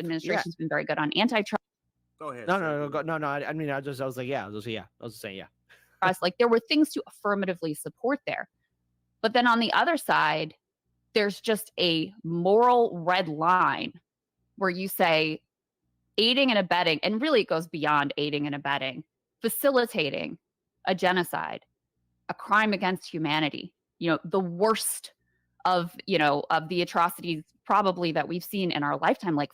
administration's been very good on antitrust. Go ahead. No, I mean, I was just saying, yeah. Like there were things to affirmatively support there. But then on the other side, there's just a moral red line where you say aiding and abetting, and really it goes beyond aiding and abetting, facilitating a genocide, a crime against humanity, the worst of the atrocities probably that we've seen in our lifetime. Like,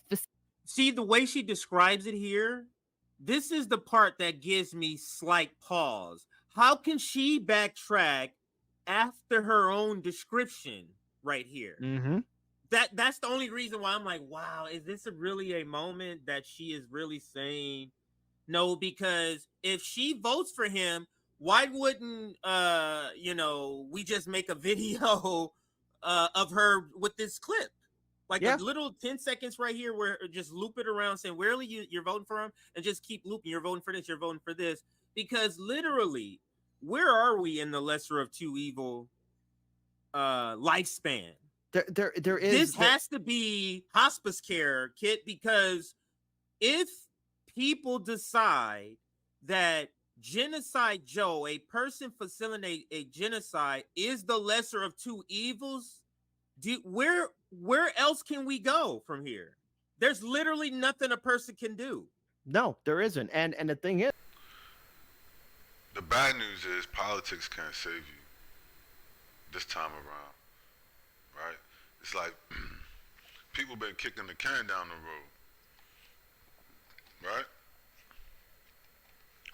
see the way she describes it here. This is the part that gives me slight pause. How can she backtrack after her own description right here? Mm-hmm. That's the only reason why I'm like, wow, is this really a moment that she is really saying no? Because if she votes for him, why wouldn't we just make a video of her with this clip? Like a little 10 seconds right here where just loop it around saying, really, you're voting for him, and just keep looping. You're voting for this. You're voting for this. Because literally, where are we in the lesser of two evil lifespan? There is. This has to be hospice care, Kit, because if people decide that Genocide Joe, a person facilitating a genocide, is the lesser of two evils, where else can we go from here? There's literally nothing a person can do. No, there isn't. And the thing is, the bad news is politics can't save you this time around, right? It's like people been kicking the can down the road, right?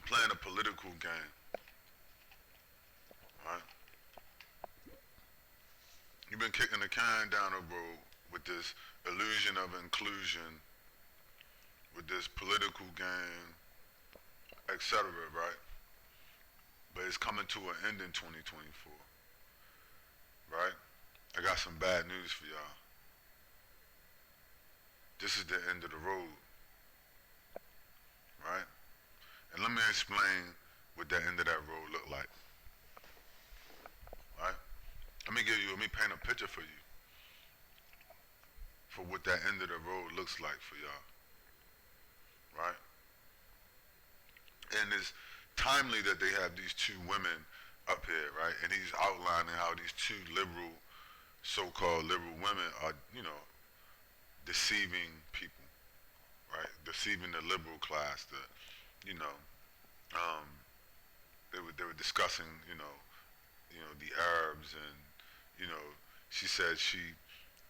Playing a political game, right? You've been kicking the can down the road with this illusion of inclusion, with this political game, etc., right? But it's coming to an end in 2024, right? I got some bad news for y'all. This is the end of the road, right? And let me explain what the end of that road look like, right? Let me paint a picture for you for what that end of the road looks like for y'all, right? And it's timely that they have these two women up here, right? And he's outlining how these two liberal, so-called liberal women are, deceiving people, right? Deceiving the liberal class, they were discussing, the Arabs, and, she said she,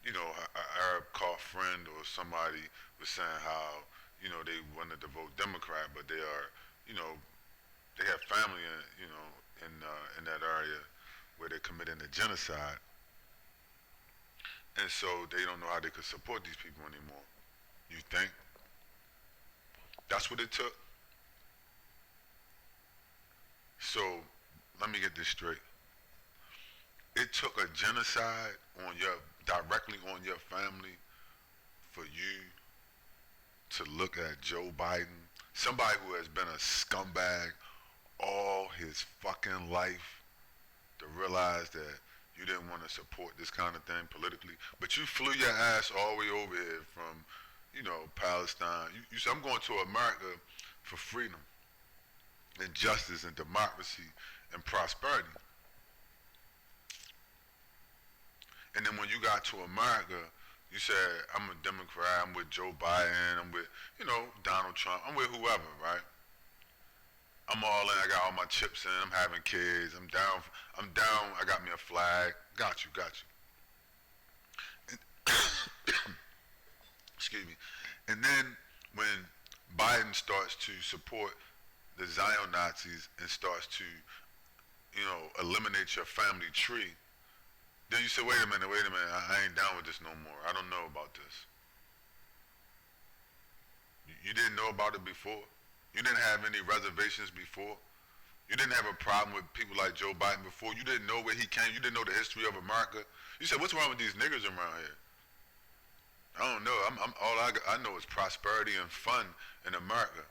an Arab caught friend or somebody was saying how, they wanted to vote Democrat, but they are, they have family in that area where they're committing a genocide. And so they don't know how they could support these people anymore. You think? That's what it took? So, let me get this straight. It took a genocide directly on your family for you to look at Joe Biden, somebody who has been a scumbag all his fucking life, to realize that you didn't want to support this kind of thing politically, but you flew your ass all the way over here from, Palestine. You said, I'm going to America for freedom and justice and democracy and prosperity. And then when you got to America, you said, I'm a Democrat, I'm with Joe Biden, I'm with, Donald Trump, I'm with whoever, right? I'm all in, I got all my chips in, I'm having kids, I'm down, I got me a flag, got you. And excuse me. And then when Biden starts to support the Zion Nazis and starts to, eliminate your family tree, then you say, wait a minute, I ain't down with this no more. I don't know about this. You didn't know about it before? You didn't have any reservations before? You didn't have a problem with people like Joe Biden before? You didn't know where he came? You didn't know the history of America? You said, what's wrong with these niggas around here? I don't know. All I know is prosperity and fun in America.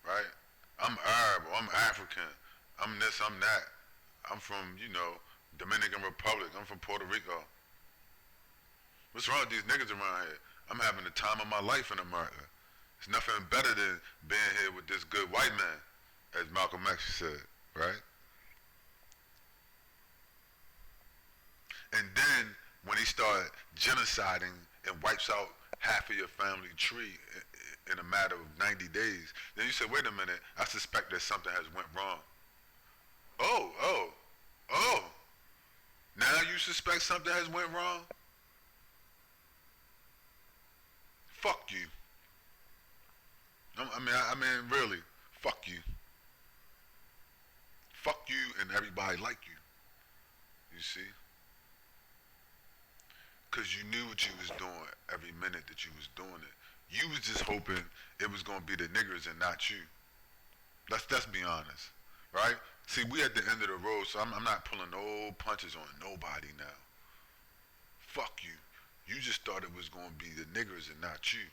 Right? I'm Arab, or I'm African. I'm this, I'm that. I'm from, Dominican Republic. I'm from Puerto Rico. What's wrong with these niggas around here? I'm having the time of my life in America. It's nothing better than being here with this good white man, as Malcolm X said, right? And then when he started genociding and wipes out half of your family tree in a matter of 90 days, then you say, wait a minute, I suspect that something has went wrong. Oh, now you suspect something has went wrong? Fuck you. I mean, really, fuck you. Fuck you and everybody like you. You see? Because you knew what you was doing every minute that you was doing it. You was just hoping it was going to be the niggers and not you. Let's be honest, right? See, we at the end of the road, so I'm not pulling no punches on nobody now. Fuck you. You just thought it was going to be the niggers and not you.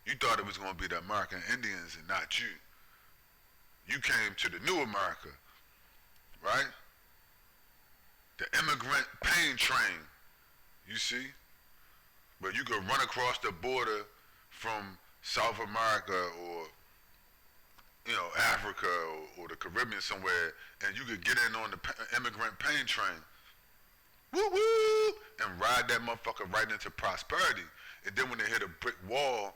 You thought it was going to be the American Indians and not you. You came to the new America, right? The immigrant pain train, you see? But you could run across the border from South America or, you know, Africa or the Caribbean somewhere, and you could get in on the immigrant pain train. Woo woo! And ride that motherfucker right into prosperity. And then when they hit a brick wall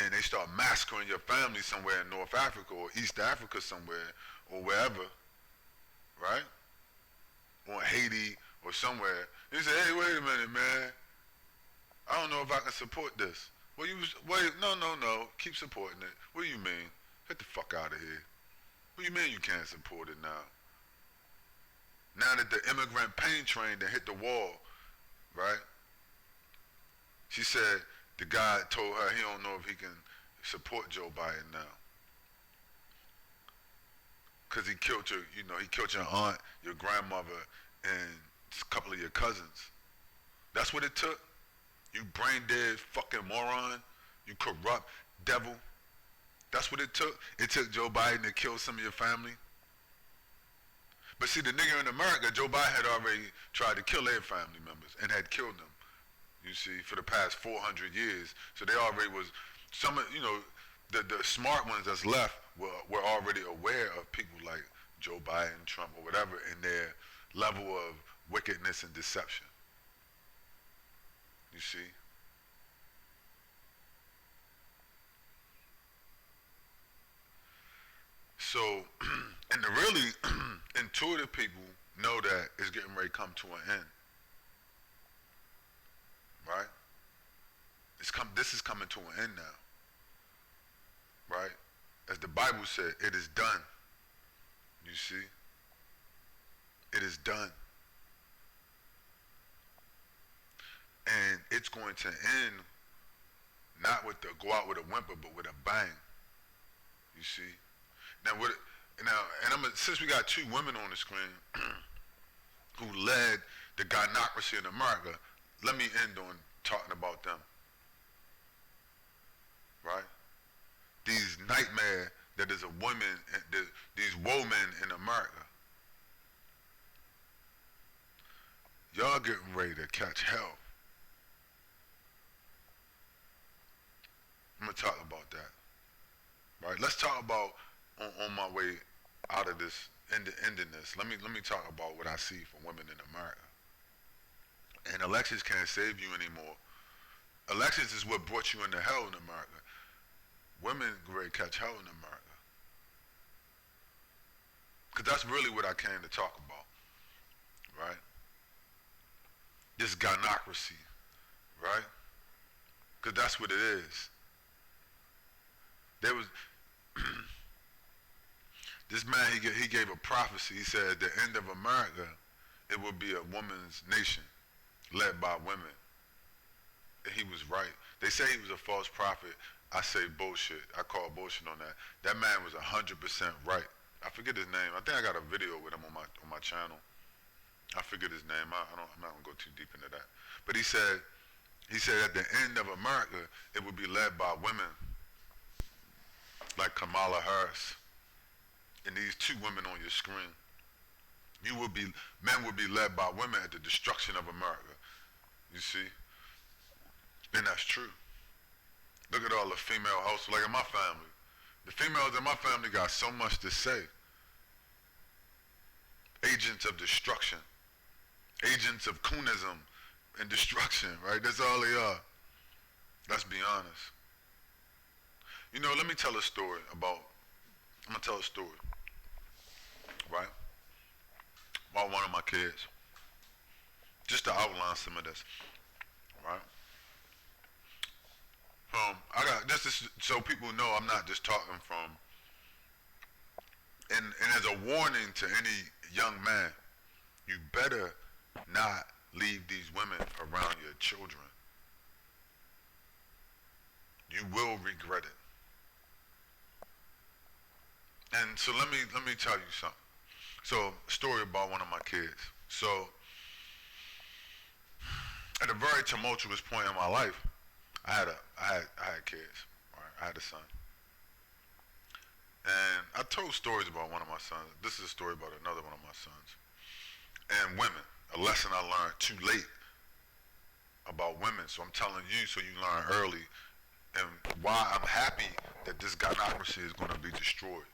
and they start massacring your family somewhere in North Africa or East Africa somewhere or wherever, right? Or Haiti or somewhere, you say, hey, wait a minute, man. I don't know if I can support this. Well, no, keep supporting it. What do you mean? Get the fuck out of here. What do you mean you can't support it now? Now that the immigrant pain train that hit the wall, right? She said the guy told her he don't know if he can support Joe Biden now. Because he killed your, you know, he killed your aunt, your grandmother, and a couple of your cousins. That's what it took? You brain dead fucking moron. You corrupt devil. That's what it took? It took Joe Biden to kill some of your family? But see, the nigga in America, Joe Biden had already tried to kill their family members and had killed them, you see, for the past 400 years. So they already was, some of, you know, the smart ones that's left were already aware of people like Joe Biden, Trump, or whatever in their level of wickedness and deception. You see? So, and the really intuitive people know that it's getting ready to come to an end. Right? This is coming to an end now. Right? As the Bible said, it is done. You see? It is done. And it's going to end not with the go out with a whimper, but with a bang. You see? Since we got two women on the screen who led the gynocracy in America, let me end on talking about them. Right? These nightmare that is a woman, these women in America. Y'all getting ready to catch hell. I'm gonna talk about that. Right? Let's talk about on my way out of this ending this. Let me talk about what I see from women in America. And elections can't save you anymore. Elections is what brought you into hell in America. Women ready to catch hell in America. Because that's really what I came to talk about. Right? This gynocracy. Right? Because that's what it is. There was this man, he gave a prophecy. He said at the end of America, it would be a woman's nation led by women. And he was right. They say he was a false prophet. I say bullshit. I call bullshit on that. That man was 100% right. I forget his name. I think I got a video with him on my channel. I forget his name. I'm not gonna go too deep into that. But he said at the end of America, it would be led by women like Kamala Harris. And these two women on your screen. Men would be led by women at the destruction of America. You see? And that's true. Look at all the female hosts, like in my family. The females in my family got so much to say. Agents of destruction. Agents of coonism and destruction, right? That's all they are. Let's be honest. You know, let me tell a story about, I'm gonna tell a story, right? About one of my kids. Just to outline some of this, right? I got, just so people know I'm not just talking from, and as a warning to any young man, you better not leave these women around your children. You will regret it. And so let me tell you something. So, a story about one of my kids. So, at a very tumultuous point in my life, I had kids. Right? I had a son. And I told stories about one of my sons. This is a story about another one of my sons. And women, a lesson I learned too late about women. So I'm telling you so you learn early, and why I'm happy that this gynocracy is going to be destroyed.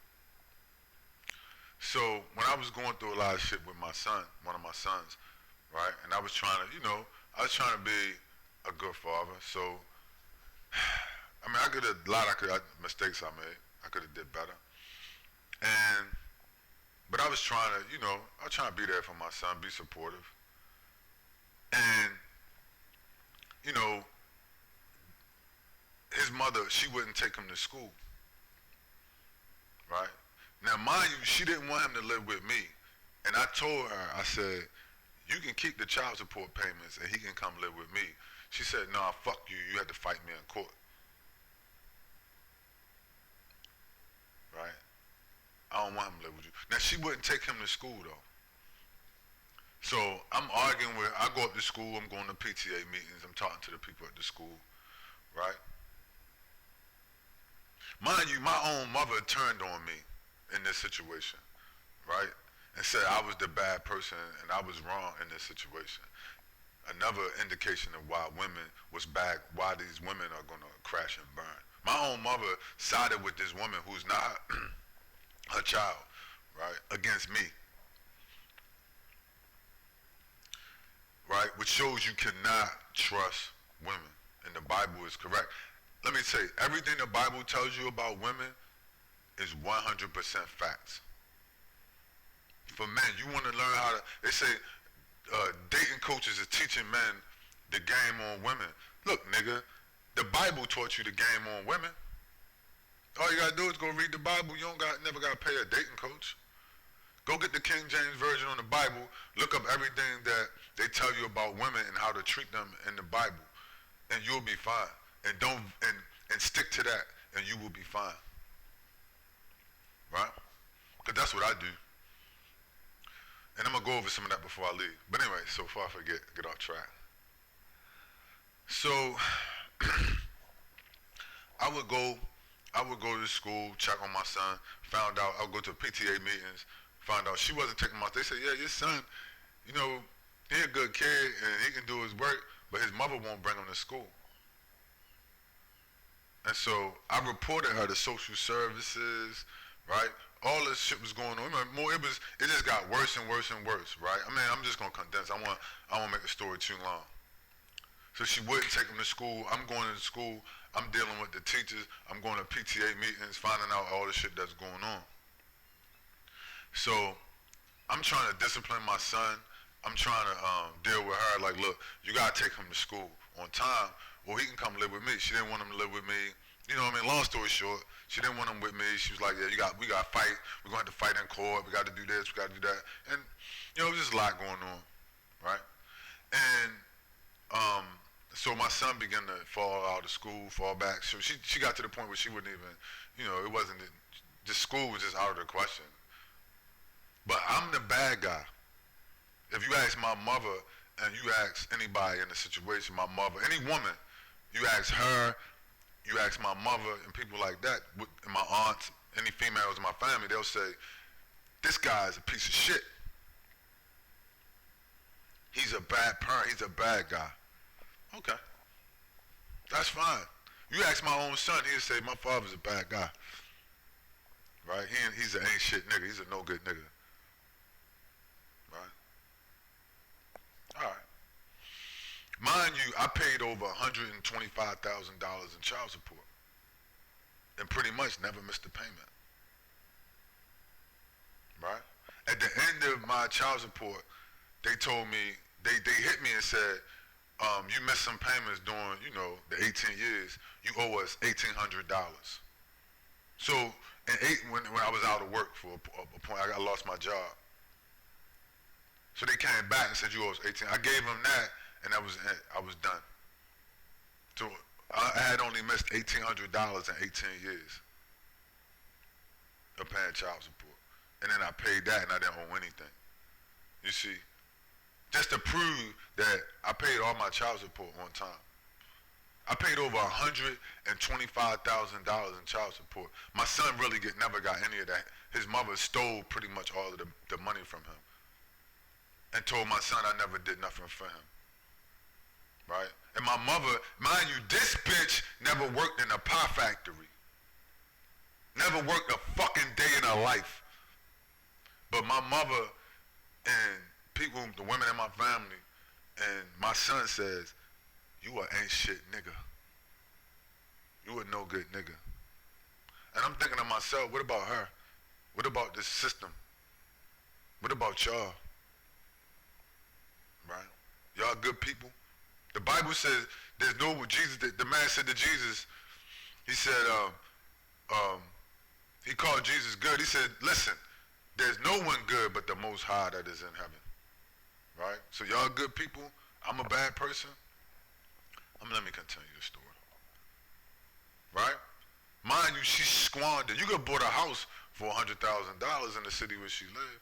So when I was going through a lot of shit with my son, one of my sons, right? And I was trying to, I was trying to be a good father. So, I mean, mistakes I made. I could have did better. But I was trying to, I was trying to be there for my son, be supportive. And, his mother, she wouldn't take him to school, right? Now, mind you, she didn't want him to live with me. And I told her, I said, you can keep the child support payments and he can come live with me. She said, nah, fuck you, you had to fight me in court. Right? I don't want him to live with you. Now, she wouldn't take him to school, though. So I'm arguing with, I go up to school, I'm going to PTA meetings, I'm talking to the people at the school, right? Mind you, my own mother turned on me in this situation, right? And said I was the bad person and I was wrong in this situation. Another indication of why women was bad, why these women are gonna crash and burn. My own mother sided with this woman who's not her child, right, against me. Right, which shows you cannot trust women, and the Bible is correct. Let me say, everything the Bible tells you about women is 100% facts. For men, you want to learn how to, they say dating coaches are teaching men the game on women. Look, nigga, the Bible taught you the game on women. All you gotta do is go read the Bible. You never gotta pay a dating coach. Go get the King James Version on the Bible, look up everything that they tell you about women and how to treat them in the Bible, and you'll be fine. And and stick to that, and you will be fine. Right? Because that's what I do. And I'm gonna go over some of that before I leave. But anyway, so before I forget, get off track. So I would go to school, check on my son, found out, I would go to PTA meetings, found out she wasn't taking my, they said, yeah, your son, he's a good kid and he can do his work, but his mother won't bring him to school. And so I reported her to social services, right? All this shit was going on. It just got worse and worse and worse, right? I mean, I'm just gonna condense. I won't make the story too long. So she wouldn't take him to school. I'm going to school. I'm dealing with the teachers. I'm going to PTA meetings, finding out all the shit that's going on. So I'm trying to discipline my son. I'm trying to deal with her. Like, look, you gotta take him to school on time, or he can come live with me. She didn't want him to live with me. You know what I mean? Long story short, she didn't want him with me. She was like, yeah, we got to fight. We're going to have to fight in court. We got to do this. We got to do that. And, it was just a lot going on, right? And so my son began to fall out of school, fall back. So she got to the point where she wouldn't even, it wasn't, just school was just out of the question. But I'm the bad guy. If you ask my mother and you ask anybody in the situation, my mother, any woman, you ask her, you ask my mother and people like that, and my aunts, any females in my family, they'll say, this guy is a piece of shit. He's a bad parent, he's a bad guy. Okay. That's fine. You ask my own son, he'll say my father's a bad guy. Right? He's an ain't shit nigga. He's a no good nigga. Right? Alright. Mind you, I paid over $125,000 in child support. And pretty much never missed a payment. Right? At the end of my child support, they told me, they hit me and said, you missed some payments during, you know, the 18 years. You owe us $1,800. So, when I was out of work for a point, I lost my job. So they came back and said, you owe us 18. I gave them that, and that was it. I was done. So I had only missed $1,800 in 18 years of paying child support. And then I paid that, and I didn't owe anything. You see? Just to prove that I paid all my child support on time. I paid over $125,000 in child support. My son really never got any of that. His mother stole pretty much all of the money from him and told my son I never did nothing for him. Right? And my mother, mind you, this bitch never worked in a pie factory. Never worked a fucking day in her life. But my mother and people, the women in my family, and my son says, you a ain't shit nigga. You a no good nigga. And I'm thinking to myself, what about her? What about this system? What about y'all? Right? Y'all good people? The Bible says there's no Jesus. The man said to Jesus, he said, he called Jesus good. He said, listen, there's no one good but the Most High that is in heaven. Right? So y'all good people. I'm a bad person. Let me continue the story. Right? Mind you, she squandered. You could have bought a house for $100,000 in the city where she lived.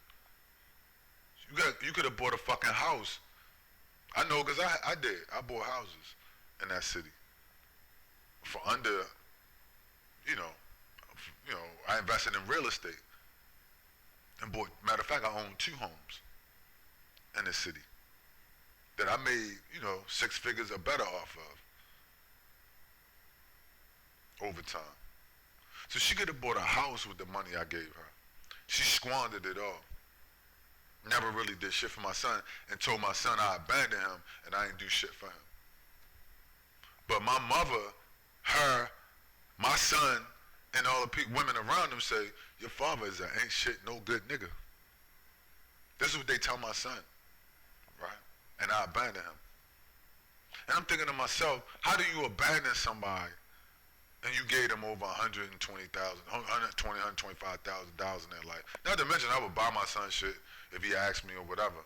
You could have bought a fucking house. I know, because I did. I bought houses in that city for under, I invested in real estate and bought, matter of fact, I own 2 homes in this city that I made, 6 figures or better off of over time. So she could have bought a house with the money I gave her. She squandered it all. Never really did shit for my son and told my son I abandoned him and I didn't do shit for him. But my mother, her, my son, and all the women around him say, your father is an ain't shit, no good nigga. This is what they tell my son, right? And I abandoned him. And I'm thinking to myself, how do you abandon somebody and you gave them over $125,000 in their life? Not to mention I would buy my son shit if he asked me or whatever.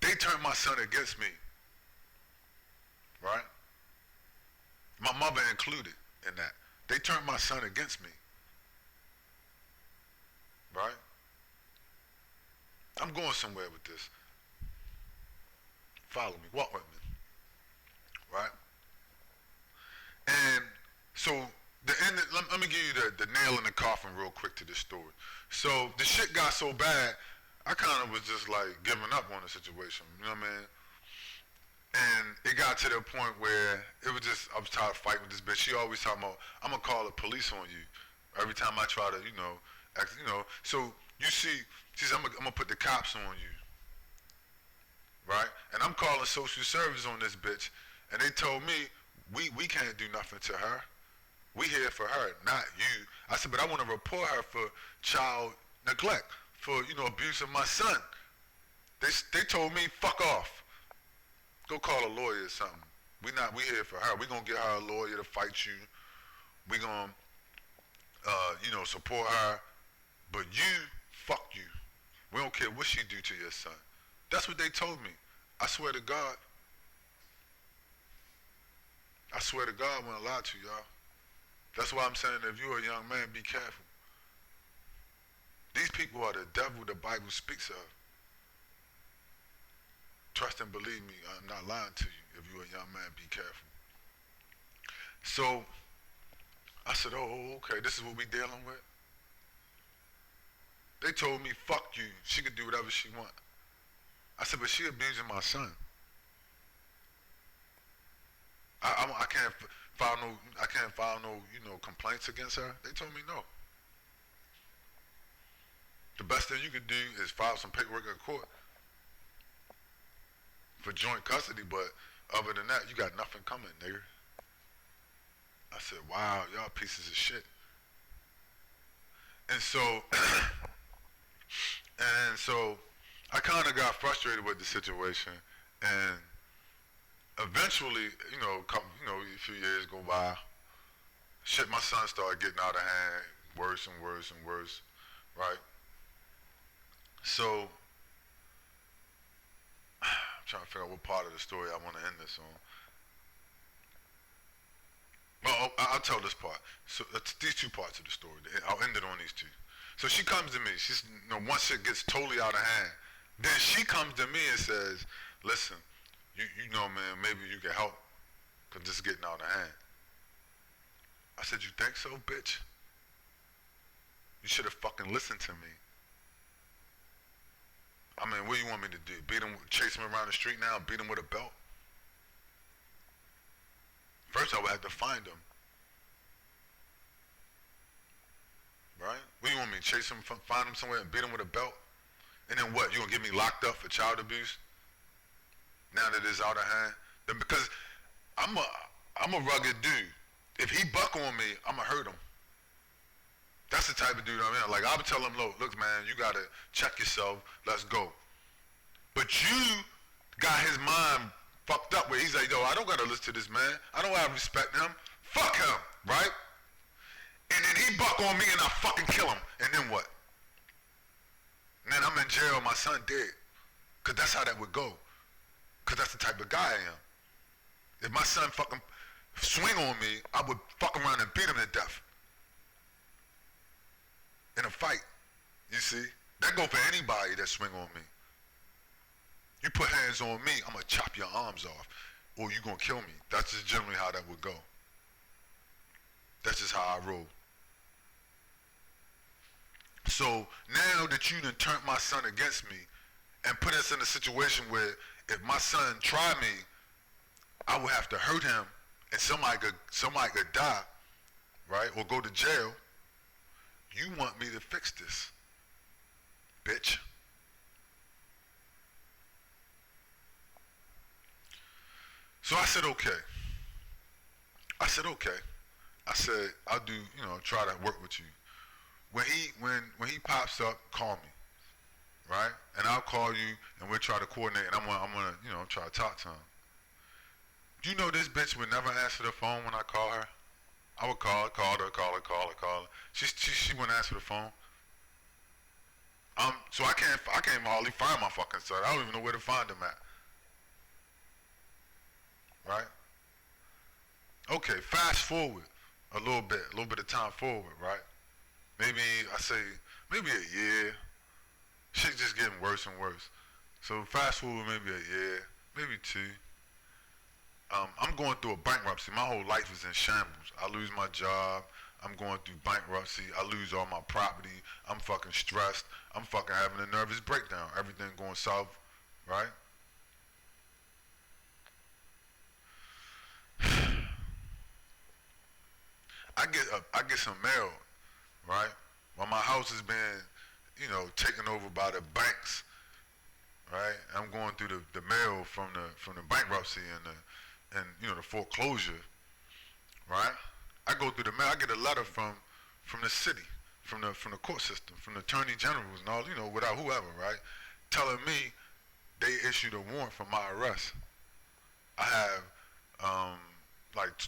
They turned my son against me, right? My mother included in that. They turned my son against me, right? I'm going somewhere with this. Follow me, walk with me, right? And so let me give you the nail in the coffin real quick to this story. So the shit got so bad, I kind of was just like giving up on the situation, you know what I mean? And it got to the point where it was just, I was tired of fighting with this bitch. She always talking about, I'm gonna call the police on you every time I try to, act, So you see, she said, I'm gonna put the cops on you, right? And I'm calling social service on this bitch, and they told me, we can't do nothing to her. We here for her, not you. I said, but I want to report her for child neglect, for, abuse of my son. They told me, fuck off. Go call a lawyer or something. We here for her. We gonna get her a lawyer to fight you. We gonna, support her. But you, fuck you. We don't care what she do to your son. That's what they told me. I swear to God. I swear to God, I won't lie to y'all. That's why I'm saying if you're a young man, be careful. These people are the devil the Bible speaks of. Trust and believe me, I'm not lying to you. If you're a young man, be careful. So, I said, oh, okay, this is what we dealing with? They told me, fuck you, she could do whatever she want. I said, but she abusing my son. I can't file no complaints against her. They told me no. The best thing you can do is file some paperwork in court for joint custody, but other than that, you got nothing coming, nigga. I said, wow, y'all pieces of shit. And so, I kind of got frustrated with the situation, and eventually, a few years go by. Shit, my son started getting out of hand, worse and worse and worse, right? So, I'm trying to figure out what part of the story I want to end this on. Well, I'll tell this part. So it's these two parts of the story. I'll end it on these two. So she comes to me. She's, once it gets totally out of hand, then she comes to me and says, "Listen, you know, man, maybe you can help, cause this is getting out of hand." I said, "You think so, bitch? You should have fucking listened to me. I mean, what do you want me to do? Beat him, chase him around the street now, beat him with a belt? First, I would have to find him. Right? What do you want me to chase him, find him somewhere and beat him with a belt? And then what? You gonna get me locked up for child abuse? Now that it's out of hand? Then because I'm a rugged dude. If he buck on me, I'ma hurt him. That's the type of dude I'm in. Like, I would tell him, look, man, you gotta check yourself. Let's go. But you got his mind fucked up where he's like, yo, I don't gotta listen to this man. I don't gotta respect him. Fuck him, right? And then he buck on me and I fucking kill him. And then what? And then I'm in jail, my son dead. Cause that's how that would go. Cause that's the type of guy I am. If my son fucking swing on me, I would fuck around and beat him to death. In a fight, you see? That go for anybody that swing on me. You put hands on me, I'm gonna chop your arms off, or you gonna kill me. That's just generally how that would go. That's just how I roll. So now that you done turned my son against me and put us in a situation where if my son tried me, I would have to hurt him and somebody could die, right, or go to jail. You want me to fix this, bitch. So I said, okay. I said, I'll do, try to work with you. When he pops up, call me, right? And I'll call you and we'll try to coordinate and I'm gonna try to talk to him. Do you know this bitch would never answer the phone when I call her? I would call her. She wouldn't answer the phone. So I can't hardly find my fucking son. I don't even know where to find him at. Right? Okay, fast forward a little bit of time forward, right? Maybe a year. Shit's just getting worse and worse. So fast forward maybe a year, maybe two. I'm going through a bankruptcy. My whole life is in shambles. I lose my job. I'm going through bankruptcy. I lose all my property. I'm fucking stressed. I'm fucking having a nervous breakdown. Everything going south, right? I get some mail, right? Well, my house is being, taken over by the banks, right? I'm going through the mail from the bankruptcy and the foreclosure, right? I go through the mail. I get a letter from the city, from the court system, from the attorney generals and all, without whoever, right? Telling me they issued a warrant for my arrest. I have,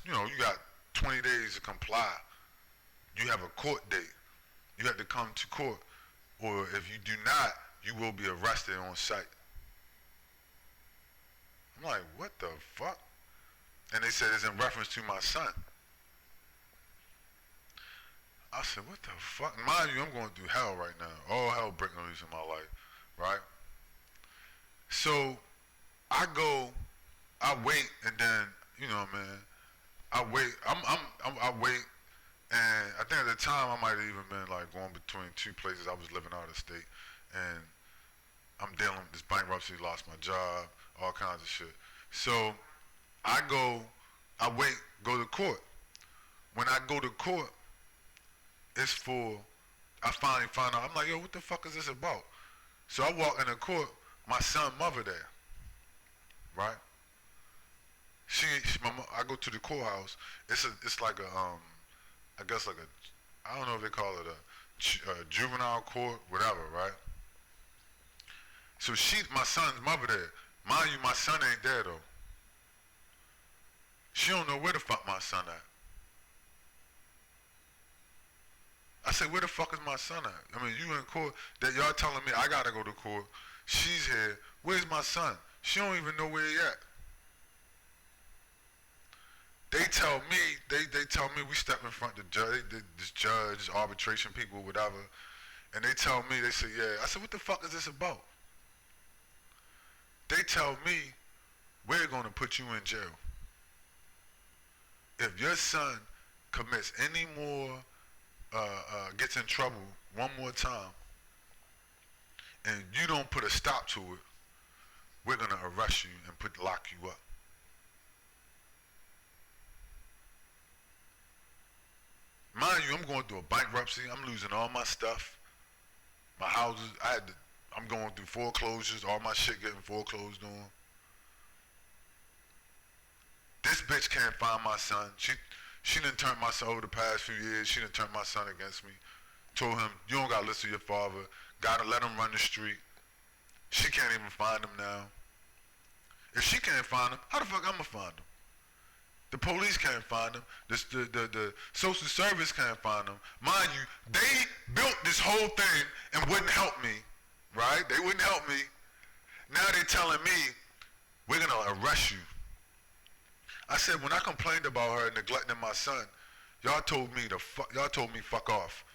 you got 20 days to comply. You have a court date. You have to come to court, or if you do not, you will be arrested on site. I'm like, what the fuck? And they said it's in reference to my son. I said, what the fuck? Mind you, I'm going through hell right now. All hell breaking loose in my life, right? So I wait, and then, I wait. I wait, and I think at the time I might have even been like going between two places. I was living out of state, and I'm dealing with this bankruptcy, lost my job, all kinds of shit. So I go I wait, go to court. When I go to court, it's for, I finally find out, I'm like, yo, what the fuck is this about? So I walk in the court, my son's mother there, right? I go to the courthouse. It's like a, I guess like a, I don't know if they call it a juvenile court, whatever, right? So my son's mother there. Mind you, my son ain't there though. She don't know where the fuck my son at. I said, where the fuck is my son at? I mean, you in court, that y'all telling me I gotta go to court. She's here. Where's my son? She don't even know where he at. They tell me we step in front of the judge, this judge, arbitration people, whatever, and they tell me, they say, yeah. I said, what the fuck is this about? They tell me, we're gonna put you in jail. If your son commits any more, gets in trouble one more time, and you don't put a stop to it, we're gonna arrest you and lock you up. Mind you, I'm going through a bankruptcy. I'm losing all my stuff. My houses, I'm going through foreclosures. All my shit getting foreclosed on. This bitch can't find my son. She done turned my son over the past few years. She done turned my son against me. Told him, you don't gotta listen to your father. Gotta let him run the street. She can't even find him now. If she can't find him, how the fuck I'ma find him? The police can't find him. The social service can't find him. Mind you, they built this whole thing and wouldn't help me, right? They wouldn't help me. Now they're telling me, we're gonna arrest you. I said, when I complained about her neglecting my son, y'all told me fuck off.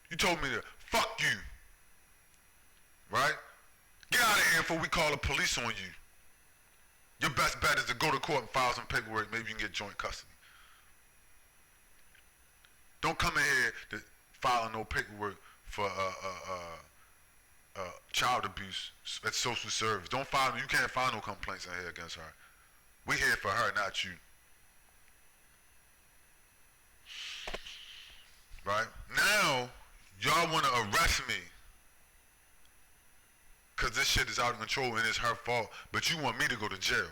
You told me to fuck you, right? Get out of here before we call the police on you. Your best bet is to go to court and file some paperwork. Maybe you can get joint custody. Don't come in here to file no paperwork for child abuse at social service. Don't file. You can't file no complaints in here against her. We here for her, not you. Right? Now, y'all want to arrest me because this shit is out of control and it's her fault, but you want me to go to jail.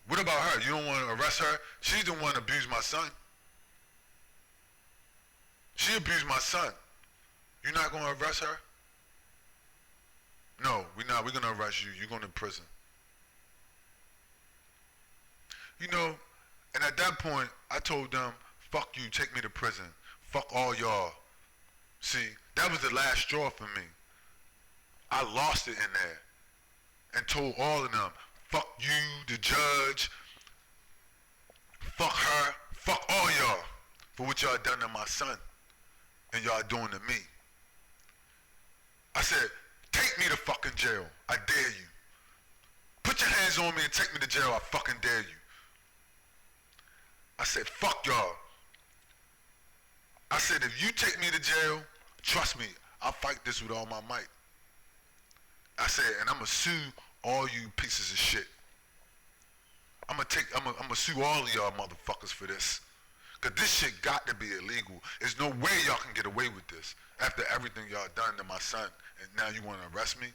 What about her? You don't want to arrest her? She's the one that abused my son. She abused my son. You're not going to arrest her? No, we're not. We're going to arrest you. You're going to prison. You know, and at that point, I told them, fuck you, take me to prison. Fuck all y'all. See, that was the last straw for me. I lost it in there and told all of them, fuck you, the judge, fuck her, fuck all y'all for what y'all done to my son and y'all doing to me. I said, take me to fucking jail. I dare you. Put your hands on me and take me to jail. I fucking dare you. I said, fuck y'all. I said, if you take me to jail, trust me, I'll fight this with all my might. I said, and I'm gonna sue all you pieces of shit. I'm gonna sue all of y'all motherfuckers for this. Cause this shit got to be illegal. There's no way y'all can get away with this after everything y'all done to my son, and now you wanna arrest me?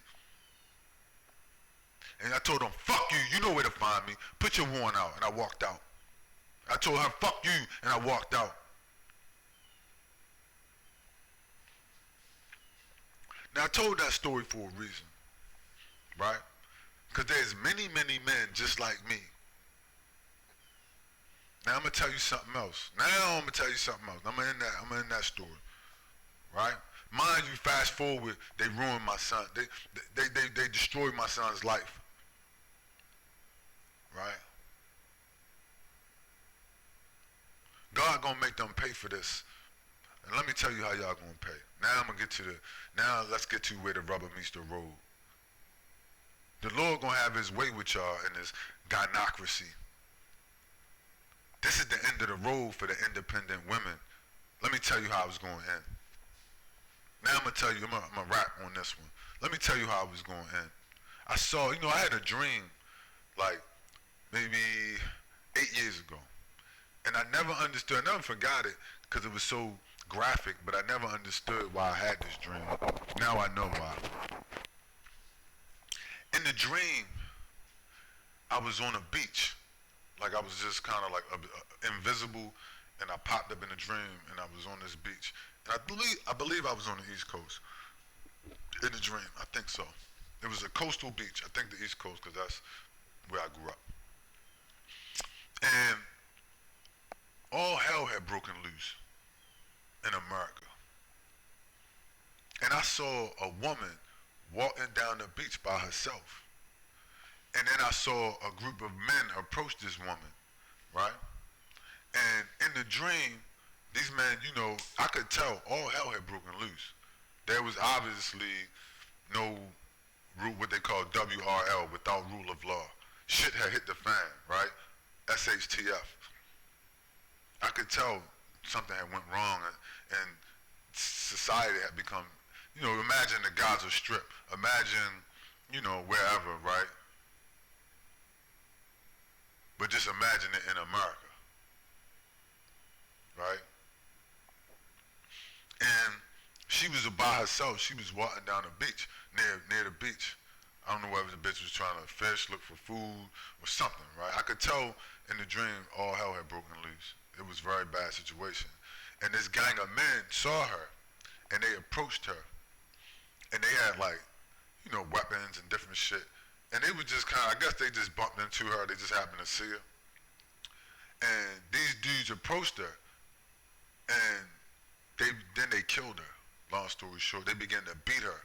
And I told them, fuck you, you know where to find me. Put your warrant out, and I walked out. I told her, fuck you, and I walked out. Now I told that story for a reason, right? Because there's many, many men just like me. Now I'm gonna tell you something else. I'm in that story, right? Mind you, fast forward, they ruined my son. They destroyed my son's life, right? God gonna make them pay for this. And let me tell you how y'all gonna pay. Now let's get to where the rubber meets the road. The Lord gonna have his way with y'all in this gynocracy. This is the end of the road for the independent women. Let me tell you how it's gonna end. Now I'm gonna tell you, I'm gonna rap on this one. Let me tell you how it was gonna end. I had a dream, like maybe 8 years ago. And I never understood, I never forgot it because it was so graphic, but I never understood why I had this dream. Now I know why. In the dream, I was on a beach. Like I was just kind of like invisible, and I popped up in a dream, and I was on this beach. And I believe I was on the East Coast in the dream. I think so. It was a coastal beach. I think the East Coast, because that's where I grew up. And all hell had broken loose in America. And I saw a woman walking down the beach by herself. And then I saw a group of men approach this woman, right? And in the dream, these men, you know, I could tell all hell had broken loose. There was obviously no rule, what they call WRL, without rule of law. Shit had hit the fan, right? SHTF. I could tell something had went wrong, and society had become, you know, imagine the Gaza Strip. Imagine, you know, wherever, right? But just imagine it in America, right? And she was by herself. She was walking down the beach, near the beach. I don't know whether the bitch was trying to fish, look for food, or something, right? I could tell in the dream all hell had broken loose. It was a very bad situation. And this gang of men saw her, and they approached her. And they had like, you know, weapons and different shit. And they were just kind of, I guess they just bumped into her. They just happened to see her. And these dudes approached her, and then they killed her. Long story short, they began to beat her.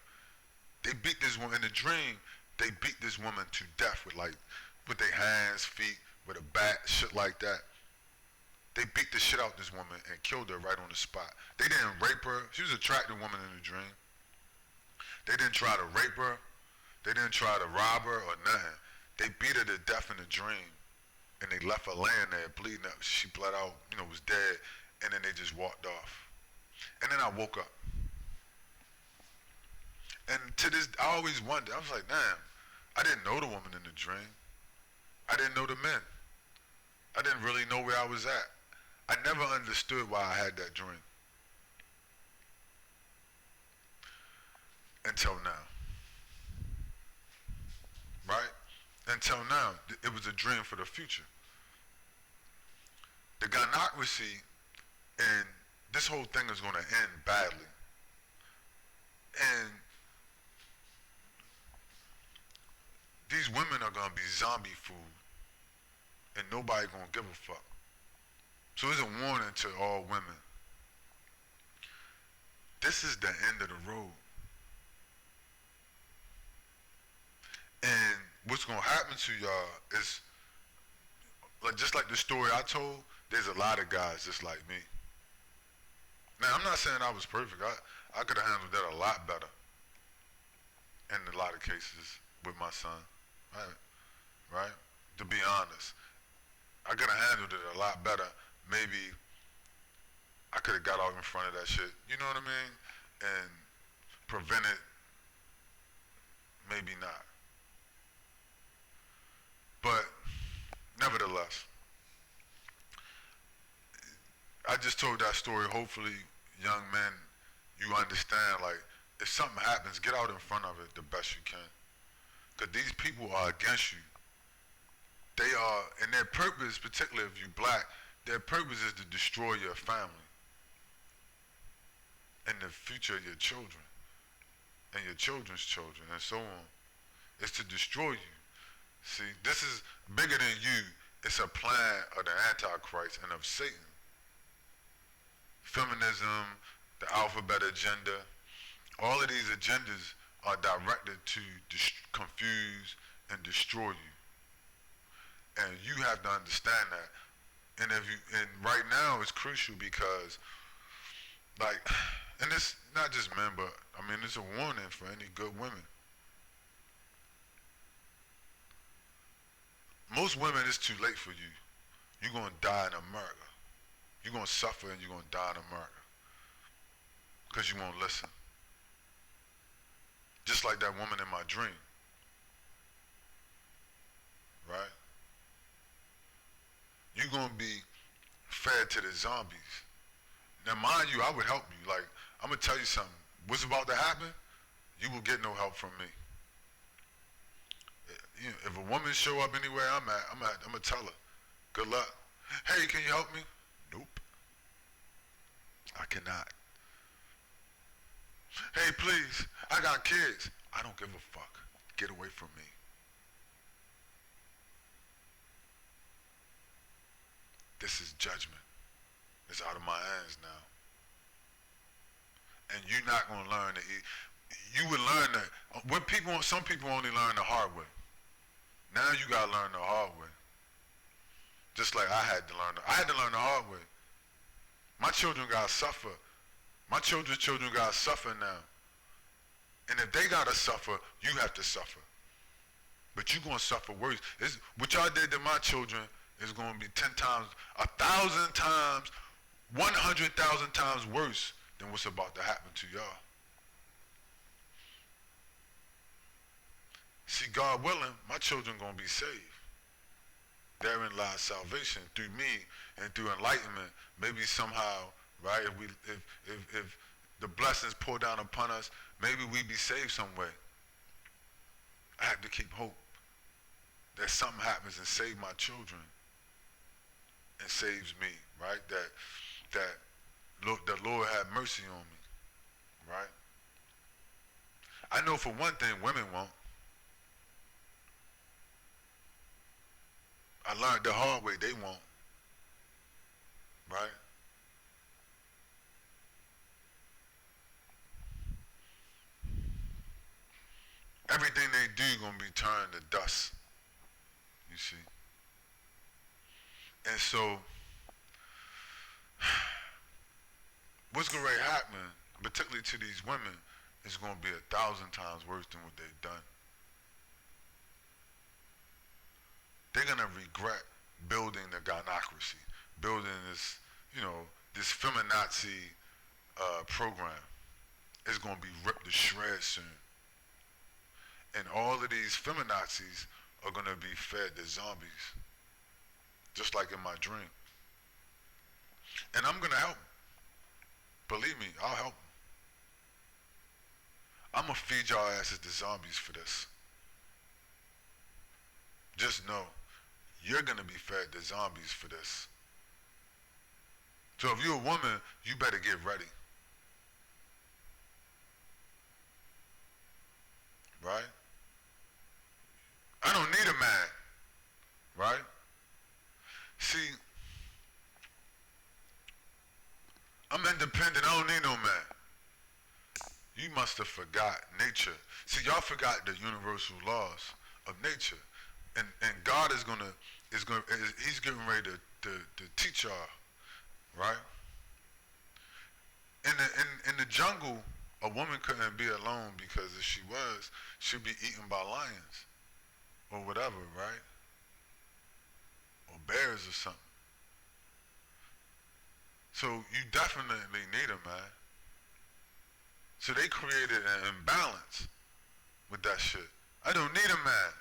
They beat this woman in the dream. They beat this woman to death with their hands, feet, with a bat, shit like that. They beat the shit out this woman and killed her right on the spot. They didn't rape her. She was an attractive woman in the dream. They didn't try to rape her. They didn't try to rob her or nothing. They beat her to death in the dream, and they left her laying there bleeding out. She bled out, you know, was dead, and then they just walked off. And then I woke up. And to this, I always wondered, I was like, damn, I didn't know the woman in the dream. I didn't know the men. I didn't really know where I was at. I never understood why I had that dream. Until now. Right? Until now, it was a dream for the future. The gynocracy and this whole thing is going to end badly. And these women are going to be zombie food, and nobody going to give a fuck. So it's a warning to all women. This is the end of the road. And what's going to happen to y'all is, like, just like the story I told, there's a lot of guys just like me. Now, I'm not saying I was perfect. I could have handled that a lot better in a lot of cases with my son, right? To be honest, I could have handled it a lot better. Maybe I could have got out in front of that shit, you know what I mean? And prevented, maybe not. But nevertheless, I just told that story. Hopefully, young men, you understand, like, if something happens, get out in front of it the best you can. Because these people are against you. They are, and their purpose, particularly if you're black, their purpose is to destroy your family and the future of your children and your children's children and so on. It's to destroy you. See, this is bigger than you. It's a plan of the Antichrist and of Satan. Feminism, the alphabet agenda, all of these agendas are directed to confuse and destroy you. And you have to understand that. And right now it's crucial because, like, and it's not just men, but I mean it's a warning for any good women. Most women, it's too late for you. You're gonna die in America. You're gonna suffer and you're gonna die in America. Because you won't listen. Just like that woman in my dream. Right? you're gonna be fed to the zombies. Now, mind you, I would help you. Like, I'm gonna tell you something. What's about to happen? You will get no help from me. You know, if a woman show up anywhere I'm gonna tell her, good luck. Hey, can you help me? Nope, I cannot. Hey, please, I got kids. I don't give a fuck. Get away from me. This is judgment. It's out of my hands now. And you're not gonna learn to eat. You would learn that. Some people only learn the hard way. Now you gotta learn the hard way. Just like I had to learn the hard way. My children gotta suffer. My children's children gotta suffer now. And if they gotta suffer, you have to suffer. But you're gonna suffer worse. What y'all did to my children is gonna be 10 times, 1,000 times, 100,000 times worse than what's about to happen to y'all. See, God willing, my children gonna be saved. Therein lies salvation through me and through enlightenment. Maybe somehow, right? If the blessings pour down upon us, maybe we be saved some way. I have to keep hope that something happens and save my children and saves me, right? That the Lord have mercy on me, right? I know for one thing, women won't. I learned the hard way, they won't, right? Everything they do gonna be turned to dust, you see. And so, what's gonna happen, particularly to these women, is gonna be 1,000 times worse than what they've done. They're gonna regret building the gynocracy, building this, this FemiNazi program. It's gonna be ripped to shreds soon. And all of these feminazis are gonna be fed to zombies, just like in my dream. And I'm gonna help. Believe me, I'll help. I'm gonna feed y'all asses to zombies for this. Just know, you're gonna be fed to zombies for this. So if you're a woman, you better get ready. Right? I don't need a man. Right? See, I'm independent, I don't need no man. You must have forgot nature. See, y'all forgot the universal laws of nature. And God he's getting ready to teach y'all, right? In the jungle, a woman couldn't be alone because if she was, she'd be eaten by lions or whatever, right? Or bears or something. So you definitely need a man. So they created an imbalance with that shit. I don't need a man.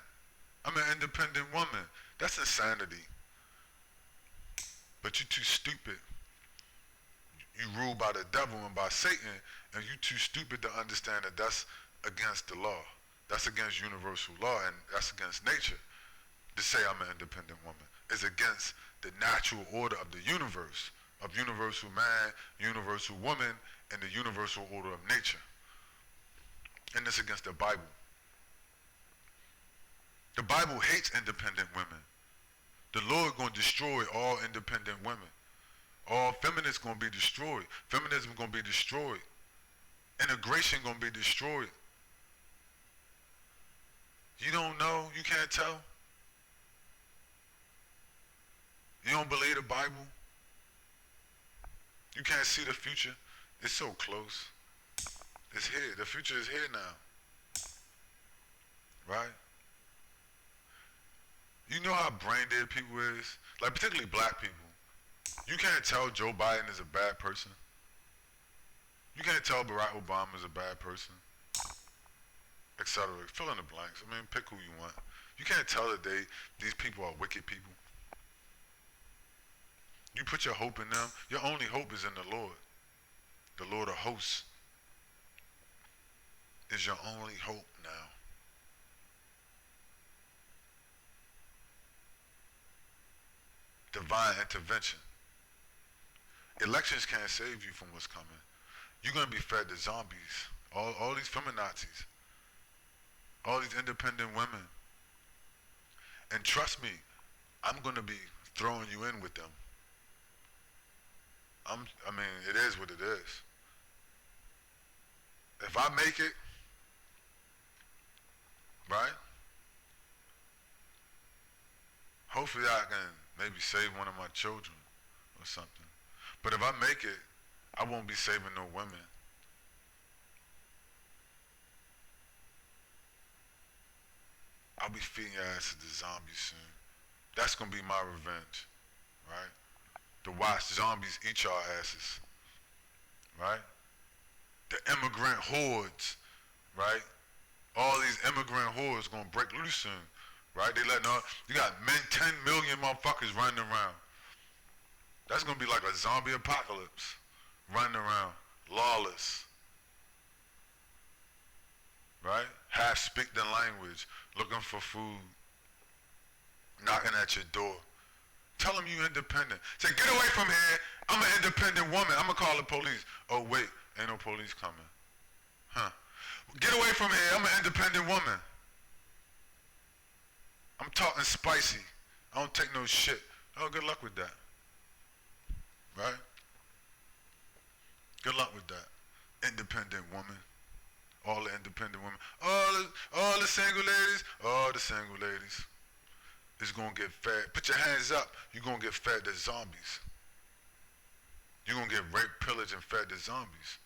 I'm an independent woman. That's insanity. But you're too stupid. You ruled by the devil and by Satan, and you're too stupid to understand that that's against the law. That's against universal law, and that's against nature. To say I'm an independent woman is against the natural order of the universe, of universal man, universal woman, and the universal order of nature. And it's against the Bible. The Bible hates independent women. The Lord gonna destroy all independent women. All feminists gonna be destroyed. Feminism gonna be destroyed. Integration gonna be destroyed. You don't know? You can't tell? You don't believe the Bible? You can't see the future? It's so close. It's here. The future is here now. Right? You know how brain dead people is? Like particularly black people. You can't tell Joe Biden is a bad person. You can't tell Barack Obama is a bad person. Etc. Fill in the blanks. I mean, pick who you want. You can't tell that these people are wicked people. You put your hope in them. Your only hope is in the Lord. The Lord of hosts is your only hope now. Divine intervention. Elections can't save you from what's coming. You're going to be fed to zombies. All these FemiNazis. All these independent women. And trust me, I'm going to be throwing you in with them. I mean, it is what it is. If I make it, right? Hopefully I can maybe save one of my children or something. But if I make it, I won't be saving no women. I'll be feeding your ass to the zombies soon. That's gonna be my revenge, right? To watch zombies eat your asses, right? The immigrant hordes, right? All these immigrant hordes gonna break loose soon, right? They letting all, you got 10 million motherfuckers running around. That's gonna be like a zombie apocalypse, running around, lawless, right? Half speak the language, looking for food, knocking at your door. Tell them you independent. Say, get away from here. I'm an independent woman. I'm gonna call the police. Oh wait, ain't no police coming. Huh? Get away from here. I'm an independent woman. I'm talking spicy. I don't take no shit. Oh, good luck with that. Right? Good luck with that. Independent woman. All the independent women. All the single ladies. All the single ladies. Is gonna get fed. Put your hands up. You're gonna get fed to zombies. You're gonna get raped, pillaged, and fed to zombies.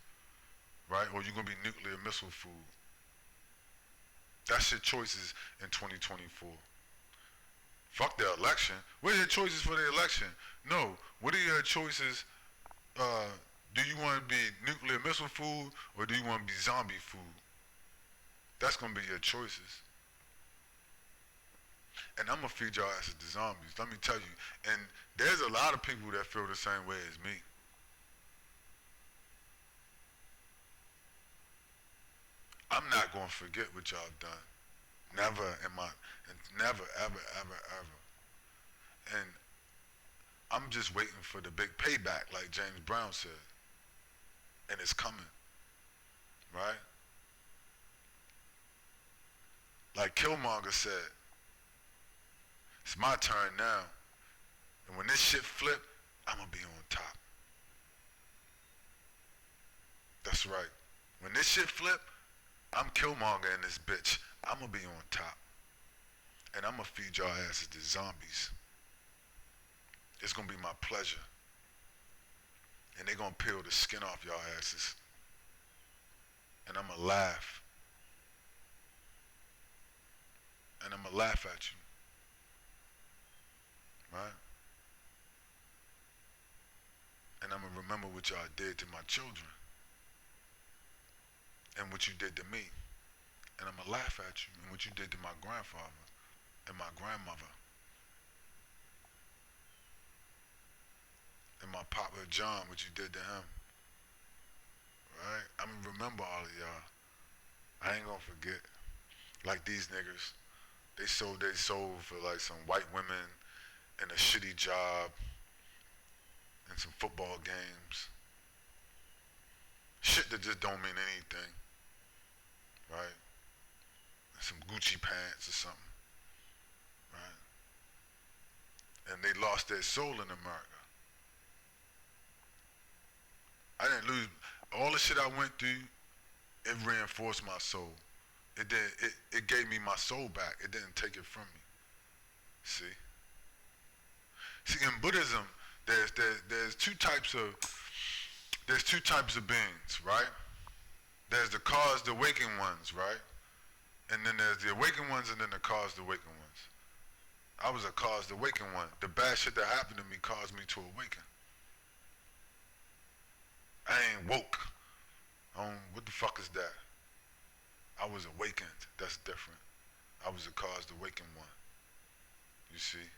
Right? Or you're gonna be nuclear missile food. That's your choices in 2024. Fuck the election. What are your choices for the election? No. What are your choices? Do you want to be nuclear missile food or do you want to be zombie food? That's gonna be your choices. And I'm gonna feed y'all asses to zombies. Let me tell you. And there's a lot of people that feel the same way as me. I'm not gonna forget what y'all done. Never in my, never, ever, ever, ever. And I'm just waiting for the big payback, like James Brown said. And it's coming, right? Like Killmonger said, it's my turn now. And when this shit flip, I'm gonna be on top. That's right. When this shit flip, I'm Killmonger in this bitch. I'm gonna be on top. And I'm gonna feed y'all asses to zombies. It's gonna be my pleasure. And they gonna peel the skin off y'all asses. And I'm gonna laugh. And I'm gonna laugh at you. Right? And I'm gonna remember what y'all did to my children. And what you did to me. And I'm gonna laugh at you and what you did to my grandfather and my grandmother. And my Papa John, what you did to him. Right? I'm gonna remember all of y'all. I ain't gonna forget. Like these niggas. They sold their soul for like some white women and a shitty job and some football games. Shit that just don't mean anything. Right? Some Gucci pants or something. Right? And they lost their soul in America. I didn't lose all the shit I went through. It reinforced my soul. It gave me my soul back. It didn't take it from me. See, in Buddhism, there's two types of beings, right? There's the caused awakened ones, right? And then there's the awakened ones, and then the caused awakened ones. I was a caused awakened one. The bad shit that happened to me caused me to awaken. I ain't woke. What the fuck is that? I was awakened. That's different. I was a caused awakened one. You see?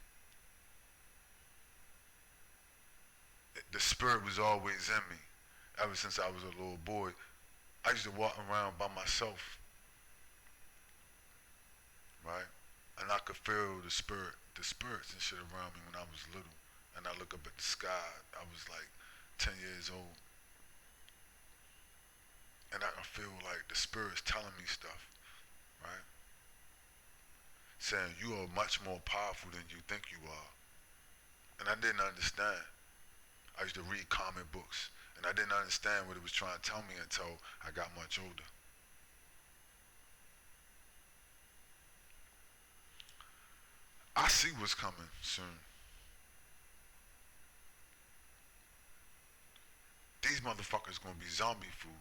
the spirit was always in me. Ever since I was a little boy, I used to walk around by myself, right? And I could feel the spirits and shit around me when I was little. And I look up at the sky, I was like 10 years old. And I feel like the spirit's telling me stuff, right? Saying you are much more powerful than you think you are. And I didn't understand. I used to read comic books, and I didn't understand what it was trying to tell me until I got much older. I see what's coming soon. These motherfuckers gonna be zombie food.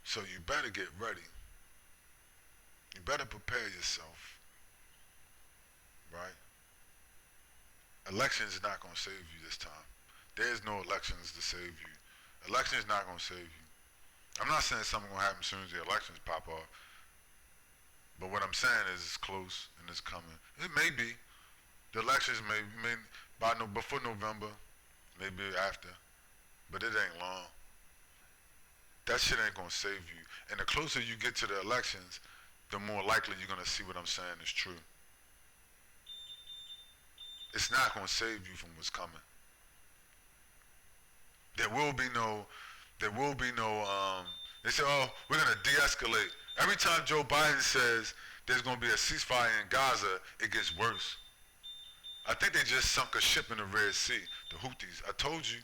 So you better get ready. You better prepare yourself, right? Elections is not gonna save you this time. There's no elections to save you. Elections not gonna save you. I'm not saying something gonna happen as soon as the elections pop off. But what I'm saying is it's close and it's coming. It may be. The elections may before November, maybe after. But it ain't long. That shit ain't gonna save you. And the closer you get to the elections, the more likely you're gonna see what I'm saying is true. It's not gonna save you from what's coming. There will be no, they say, oh, we're gonna de-escalate. Every time Joe Biden says there's gonna be a ceasefire in Gaza, it gets worse. I think they just sunk a ship in the Red Sea, the Houthis. I told you.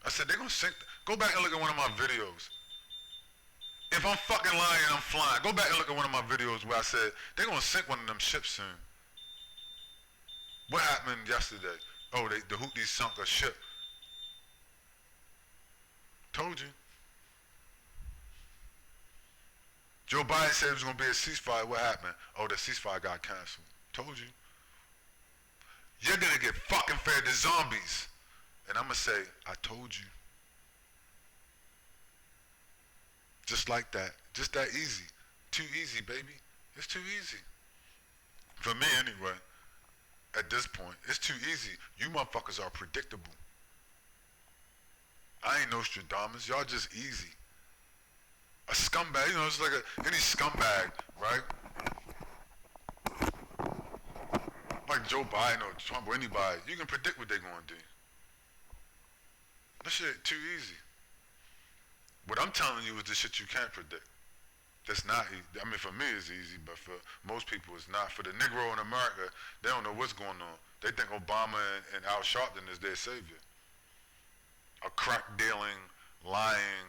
I said they're gonna sink. Go back and look at one of my videos. If I'm fucking lying, I'm flying. Go back and look at one of my videos where I said they're gonna sink one of them ships soon. What happened yesterday? Oh, the Houthis sunk a ship. Told you. Joe Biden said it was gonna be a ceasefire. What happened? Oh, the ceasefire got canceled. Told you. You're gonna get fucking fed to zombies. And I'm gonna say, I told you. Just like that. Just that easy. Too easy, baby. It's too easy. For me, anyway. At this point, it's too easy. You motherfuckers are predictable. I ain't Nostradamus. Y'all just easy. A scumbag, you know, it's like any scumbag, right? Like Joe Biden or Trump or anybody, you can predict what they're gonna do. That shit too easy. What I'm telling you is the shit you can't predict. That's not easy. I mean, for me it's easy, but for most people it's not. For the Negro in America, they don't know what's going on. They think Obama and Al Sharpton is their savior. A crack dealing, lying,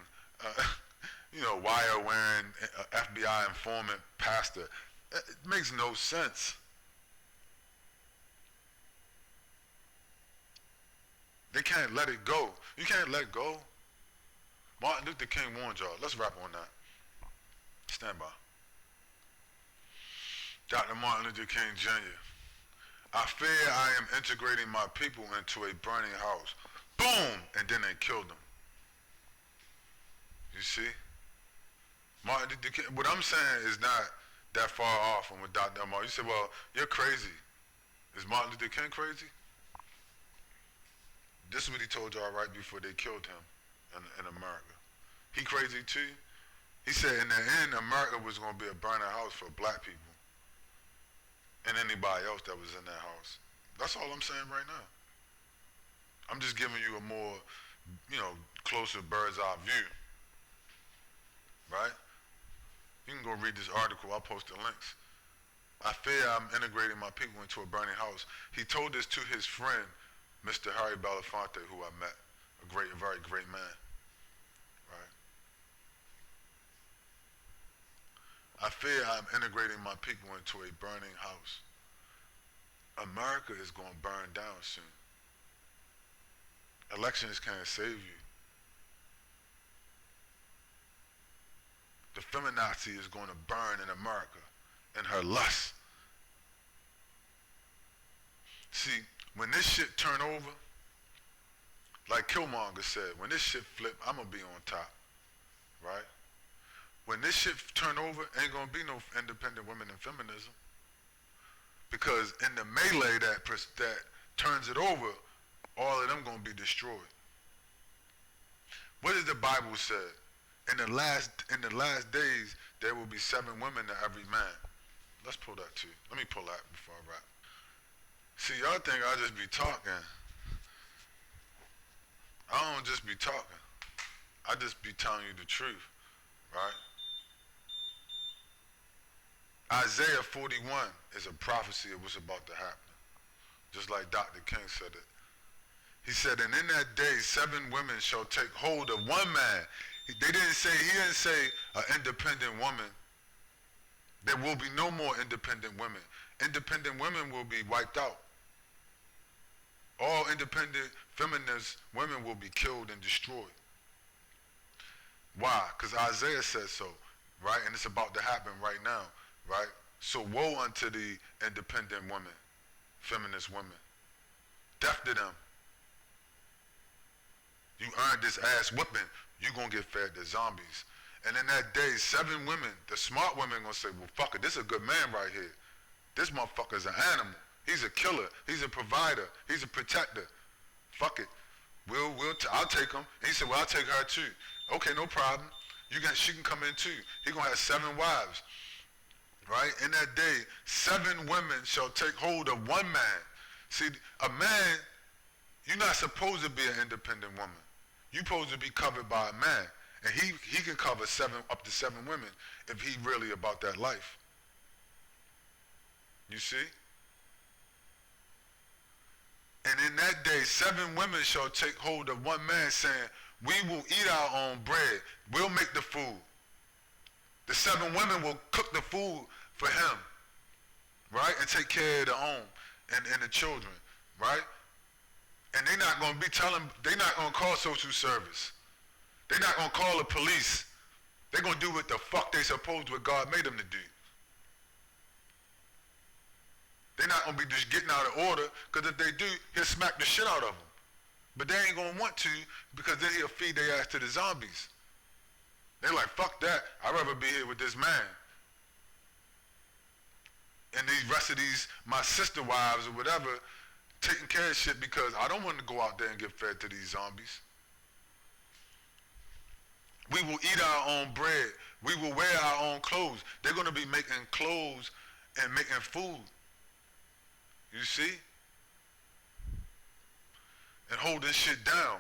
wire wearing, FBI informant pastor. It makes no sense. They can't let it go. You can't let go. Martin Luther King warned y'all. Let's rap on that. Stand by. Dr. Martin Luther King Jr. I fear I am integrating my people into a burning house. Boom! And then they killed them. You see? Martin Luther King, what I'm saying is not that far off from what Dr. Martin. You say, well, you're crazy. Is Martin Luther King crazy? This is what he told y'all right before they killed him in America. He crazy too? He said in the end, America was going to be a burning house for black people and anybody else that was in that house. That's all I'm saying right now. I'm just giving you a more, closer bird's eye view, right? You can go read this article. I'll post the links. I fear I'm integrating my people into a burning house. He told this to his friend, Mr. Harry Belafonte, who I met, a very great man, right? I fear I'm integrating my people into a burning house. America is going to burn down soon. Elections can't save you. The FemiNazi is going to burn in America in her lust. See, when this shit turn over, like Killmonger said, when this shit flip, I'm gonna be on top, right? When this shit turn over, ain't gonna be no independent women in feminism. Because in the melee that turns it over, all of them gonna be destroyed. What does the Bible say? In the last days, there will be 7 women to every man. Let's pull that too. Let me pull that before I rap. See, y'all think I just be talking. I don't just be talking. I just be telling you the truth, right? Isaiah 41 is a prophecy of what's about to happen. Just like Dr. King said it. He said, and in that day, 7 women shall take hold of one man. He didn't say an independent woman. There will be no more independent women. Independent women will be wiped out. All independent feminist women will be killed and destroyed. Why? Because Isaiah says so, right? And it's about to happen right now, right? So woe unto the independent women, feminist women. Death to them. You earned this ass whipping, you gonna get fed to zombies. And in that day, 7 women, the smart women gonna say, well, fuck it, this is a good man right here. This motherfucker's an animal. He's a killer. He's a provider. He's a protector. Fuck it. I'll take him. And he said, well, I'll take her too. Okay, no problem. She can come in too. He gonna have 7 wives, right? In that day, 7 women shall take hold of one man. See, a man, you're not supposed to be an independent woman. You're supposed to be covered by a man. And he can cover up to 7 women if he really about that life. You see? And in that day, 7 women shall take hold of one man, saying, we will eat our own bread. We'll make the food. The 7 women will cook the food for him, right? And take care of the home and the children, right? And they're not going to call social service. They're not going to call the police. They're going to do what the fuck they supposed what God made them to do. They're not going to be just getting out of order, because if they do, he'll smack the shit out of them. But they ain't going to want to, because then he'll feed their ass to the zombies. They're like, fuck that. I'd rather be here with this man. And the rest of these, my sister wives or whatever, taking care of shit, because I don't want to go out there and get fed to these zombies. We will eat our own bread. We will wear our own clothes. They're going to be making clothes and making food. You see? And holding shit down.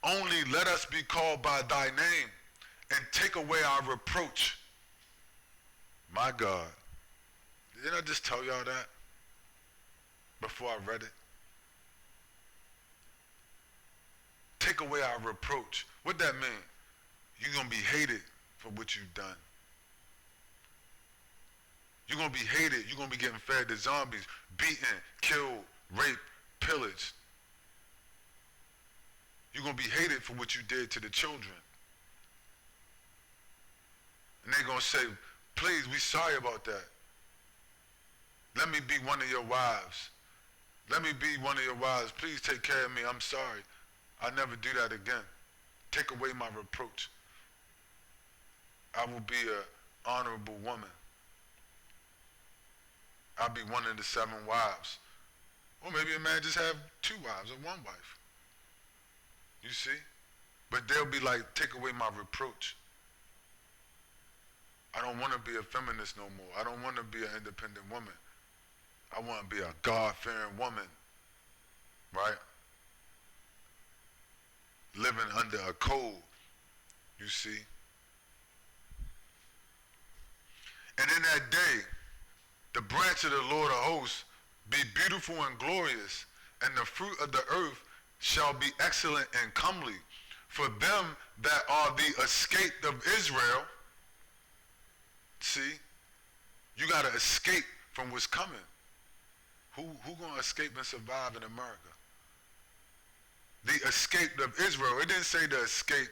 Only let us be called by thy name and take away our reproach. My God. Didn't I just tell y'all that before I read it? Take away our reproach. What that mean? You're going to be hated for what you've done. You're going to be hated. You're going to be getting fed to zombies, beaten, killed, raped, pillaged. You're going to be hated for what you did to the children. And they're going to say, please, we sorry about that. Let me be one of your wives. Let me be one of your wives. Please take care of me. I'm sorry. I'll never do that again. Take away my reproach. I will be an honorable woman. I'll be one of the 7 wives. Or maybe a man just have 2 wives or 1 wife. You see? But they'll be like, take away my reproach. I don't want to be a feminist no more. I don't want to be an independent woman. I want to be a God-fearing woman, right? Living under a code, you see? And in that day, the branch of the Lord of hosts be beautiful and glorious, and the fruit of the earth shall be excellent and comely. For them that are the escaped of Israel, see, you got to escape from what's coming. Who gonna escape and survive in America? The escape of Israel. It didn't say the escape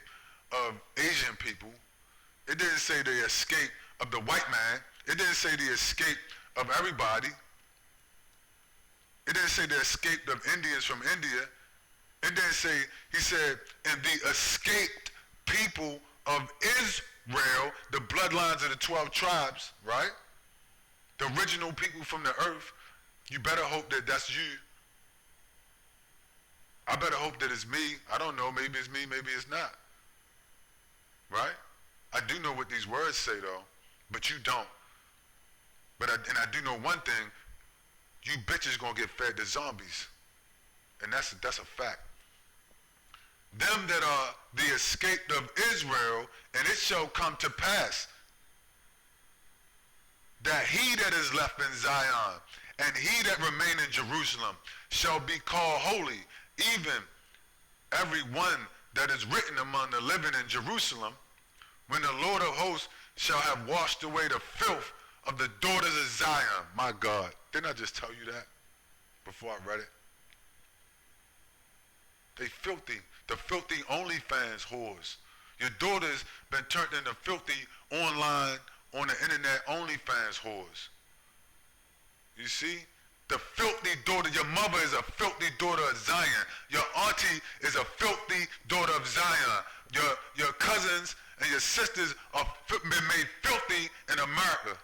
of Asian people. It didn't say the escape of the white man. It didn't say the escape of everybody. It didn't say the escape of Indians from India. It didn't say, he said, and the escaped people of Israel, the bloodlines of the 12 tribes, right? The original people from the earth, you better hope that that's you. I better hope that it's me. I don't know, maybe it's me, maybe it's not. Right? I do know what these words say though, but you don't. But I do know one thing, you bitches gonna get fed to zombies. And that's a fact. Them that are the escaped of Israel, and it shall come to pass that he that is left in Zion and he that remain in Jerusalem shall be called holy, even every one that is written among the living in Jerusalem, when the Lord of hosts shall have washed away the filth of the daughters of Zion. My God, didn't I just tell you that before I read it? They filthy, the filthy OnlyFans whores. Your daughter's been turned into filthy online, on the internet OnlyFans whores. You see? The filthy daughter, your mother is a filthy daughter of Zion. Your auntie is a filthy daughter of Zion. Your cousins and your sisters are been made filthy in America.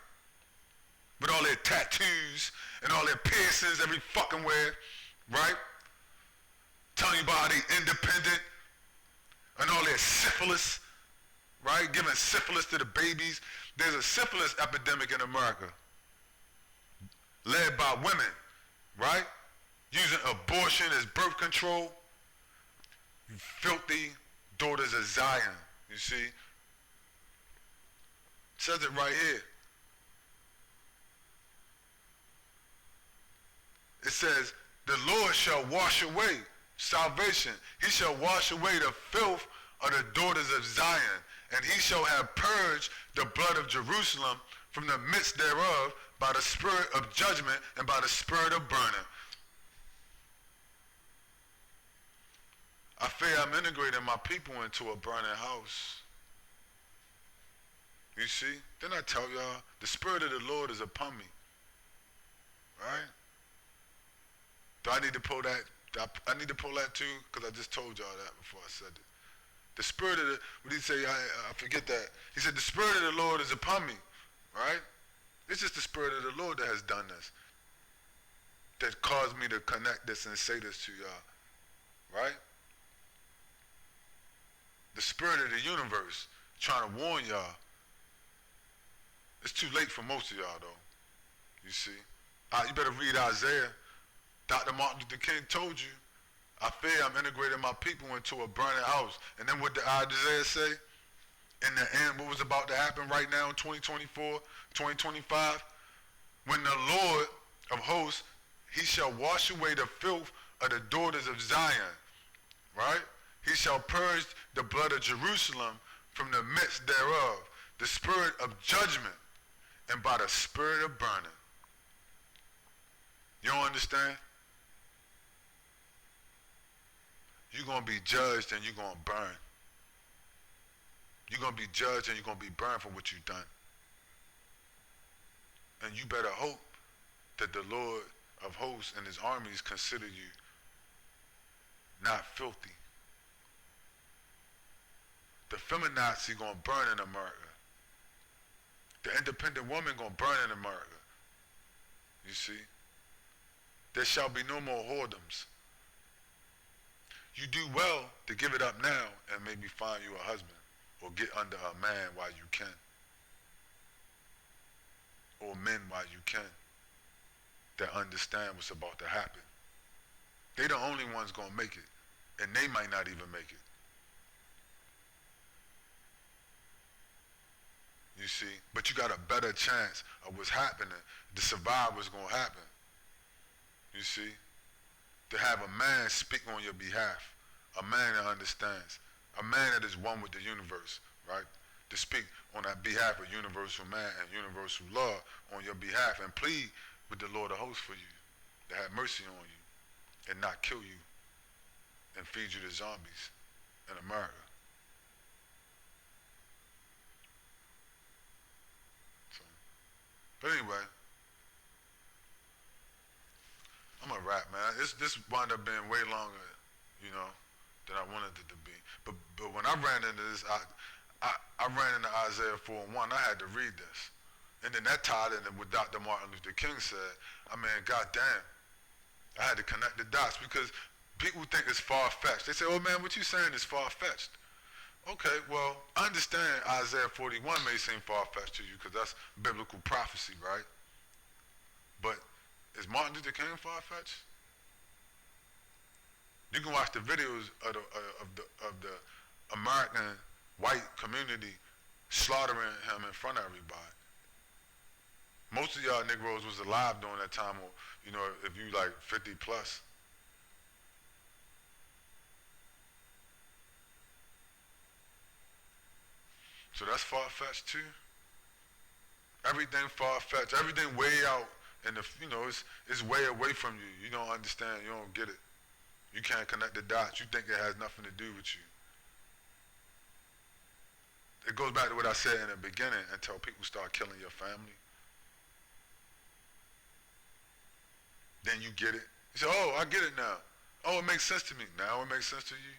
With all their tattoos and all their piercings every fucking where, right? Telling you about how they independent and all their syphilis, right? Giving syphilis to the babies. There's a syphilis epidemic in America led by women, right? Using abortion as birth control. You filthy daughters of Zion, you see? It says it right here. It says, the Lord shall wash away salvation. He shall wash away the filth of the daughters of Zion, and he shall have purged the blood of Jerusalem from the midst thereof by the spirit of judgment and by the spirit of burning. I fear I'm integrating my people into a burning house. You see? Didn't I tell y'all? The spirit of the Lord is upon me. Right? Do I need to pull that? I need to pull that too? Because I just told y'all that before I said it. The spirit of the, what did he say? I forget that. He said, the spirit of the Lord is upon me. Right? It's just the spirit of the Lord that has done this. That caused me to connect this and say this to y'all. Right? The spirit of the universe trying to warn y'all. It's too late for most of y'all though. You see? You better read Isaiah. Dr. Martin Luther King told you, I fear I'm integrating my people into a burning house. And then what did Isaiah say? In the end, what was about to happen right now in 2024, 2025? When the Lord of hosts, he shall wash away the filth of the daughters of Zion. Right? He shall purge the blood of Jerusalem from the midst thereof, the spirit of judgment, and by the spirit of burning. You don't understand? You're going to be judged and you're going to burn. You're going to be judged and you're going to be burned for what you've done. And you better hope that the Lord of hosts and his armies consider you not filthy. The FemiNazi going to burn in America. The independent woman going to burn in America. You see? There shall be no more whoredoms. You do well to give it up now and maybe find you a husband or get under a man while you can. Or men while you can that understand what's about to happen. They the only ones gonna make it, and they might not even make it. You see? But you got a better chance of what's happening to survive what's gonna happen. You see? To have a man speak on your behalf, a man that understands, a man that is one with the universe, right? To speak on that behalf of universal man and universal law on your behalf and plead with the Lord of hosts for you, to have mercy on you and not kill you and feed you to zombies in America. So, but anyway, I'm gonna wrap, man. This wound up being way longer, you know, than I wanted it to be. But when I ran into this, I ran into Isaiah 4:1. I had to read this. And then that tied in with Dr. Martin Luther King said. I mean, goddamn, I had to connect the dots because people think it's far-fetched. They say, oh man, what you saying is far-fetched. Okay, well, I understand Isaiah 41 may seem far-fetched to you because that's biblical prophecy, right? But is Martin Luther King far-fetched? You can watch the videos of the American white community slaughtering him in front of everybody. Most of y'all Negros was alive during that time, or you know, if you like 50 plus. So that's far-fetched too. Everything far-fetched. Everything way out, and you know, it's way away from you. You don't understand. You don't get it. You can't connect the dots. You think it has nothing to do with you. It goes back to what I said in the beginning. Until people start killing your family, then you get it. You say, "Oh, I get it now. Oh, it makes sense to me now. It makes sense to you."